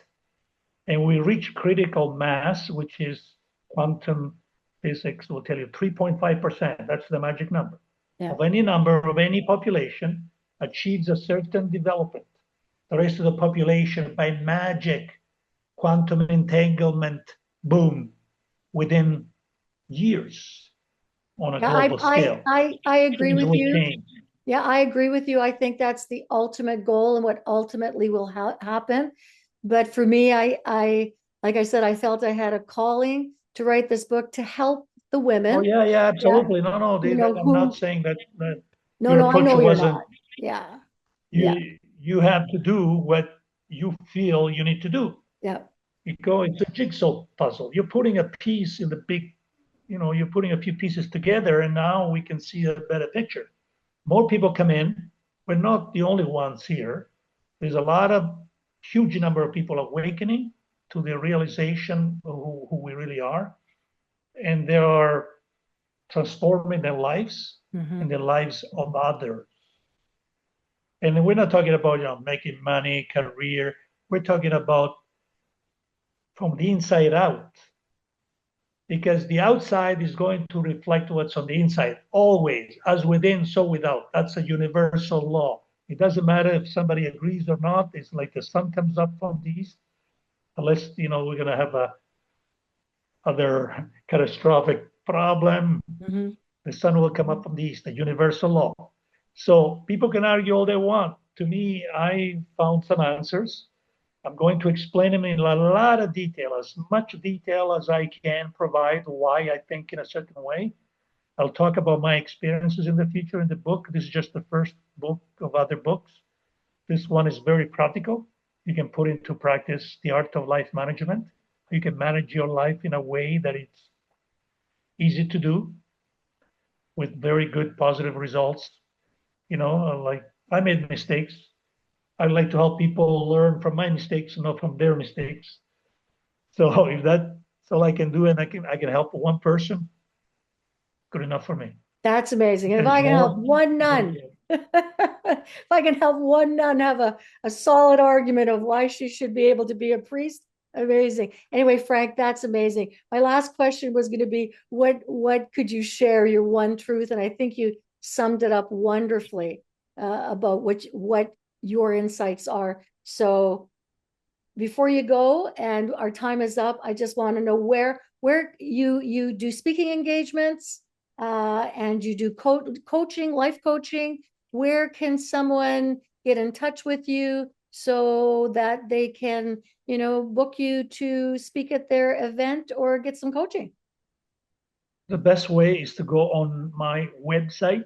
S2: and we reach critical mass, which is quantum physics will tell you 3.5%, that's the magic number, of any number of any population achieves a certain development. The rest of the population, by magic, quantum entanglement, boom, within years on a global scale.
S1: I agree with you.
S2: Change.
S1: Yeah, I agree with you. I think that's the ultimate goal and what ultimately will happen. But for me, I like I said, I felt I had a calling to write this book to help the women.
S2: Oh yeah, absolutely. Yeah. No, I'm not saying that.
S1: No, I know you're not. Yeah.
S2: You have to do what you feel you need to do.
S1: Yeah.
S2: It's a jigsaw puzzle. You're putting a piece in the big, you're putting a few pieces together, and now we can see a better picture. More people come in. We're not the only ones here. There's a huge number of people awakening to the realization of who we really are. And they are transforming their lives and the lives of others. And we're not talking about making money, career. We're talking about from the inside out. Because the outside is going to reflect what's on the inside, always, as within, so without. That's a universal law. It doesn't matter if somebody agrees or not. It's like the sun comes up from the east unless, we're going to have a other catastrophic problem,
S1: Mhm.
S2: the sun will come up from the east, the universal law. So people can argue all they want. To me, I found some answers. I'm going to explain them in a lot of detail, as much detail as I can provide why I think in a certain way. I'll talk about my experiences in the future in the book. This is just the first book of other books. This one is very practical. You can put into practice the art of life management. You can manage your life in a way that it's easy to do with very good positive results. Like I made mistakes. I like to help people learn from my mistakes and not from their mistakes. So if that's all I can do and I can help one person, good enough for me.
S1: That's amazing. And if
S2: There's
S1: I can help
S2: more.
S1: one nun, if I can help one nun have a solid argument of why she should be able to be a priest, amazing. Anyway, Frank, that's amazing. My last question was going to be, what could you share your one truth? And I think you summed it up wonderfully about what your insights are. So before you go, and our time is up, I just want to know where you do speaking engagements, and you do coaching, life coaching. Where can someone get in touch with you so that they can, book you to speak at their event or get some coaching?
S2: The best way is to go on my website,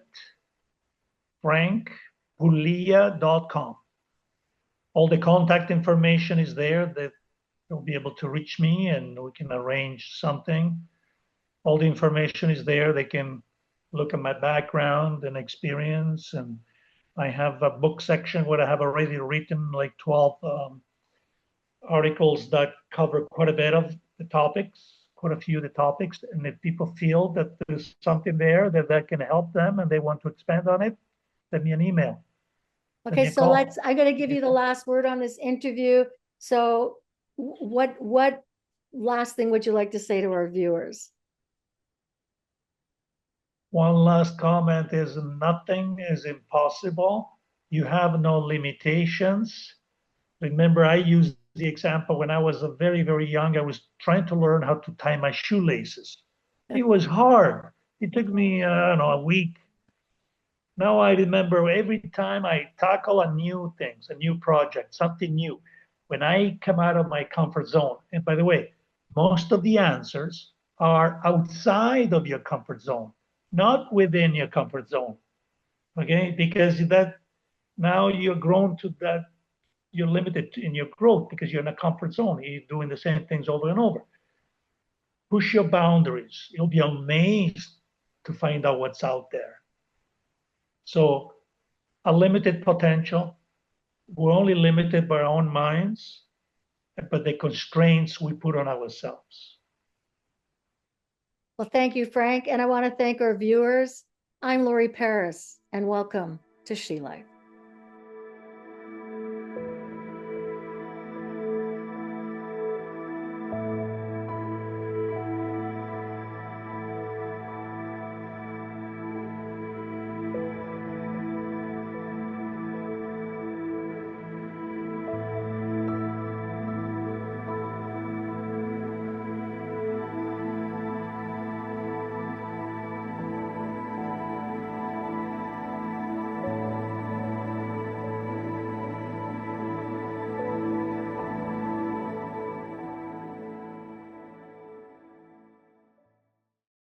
S2: frankpullia.com. All the contact information is there that you'll be able to reach me and we can arrange something. All the information is there. They can look at my background and experience. And I have a book section where I have already written like 12 articles that cover quite a bit of the topics, quite a few of the topics. And if people feel that there's something there that can help them and they want to expand on it, send me an email.
S1: Okay, so I'm going to give you the last word on this interview. So what last thing would you like to say to our viewers?
S2: One last comment is nothing is impossible. You have no limitations. Remember, I used the example when I was very, very young. I was trying to learn how to tie my shoelaces. It was hard. It took me, I don't know, a week. Now I remember every time I tackle a new thing, a new project, something new, when I come out of my comfort zone. And by the way, most of the answers are outside of your comfort zone, not within your comfort zone. Okay, because that now you're grown to that, you're limited in your growth because you're in a comfort zone. You're doing the same things over and over. Push your boundaries. You'll be amazed to find out what's out there. So, a limited potential. We're only limited by our own minds, but the constraints we put on ourselves.
S1: Well, thank you, Frank. And I want to thank our viewers. I'm Lori Paris, and welcome to She Life.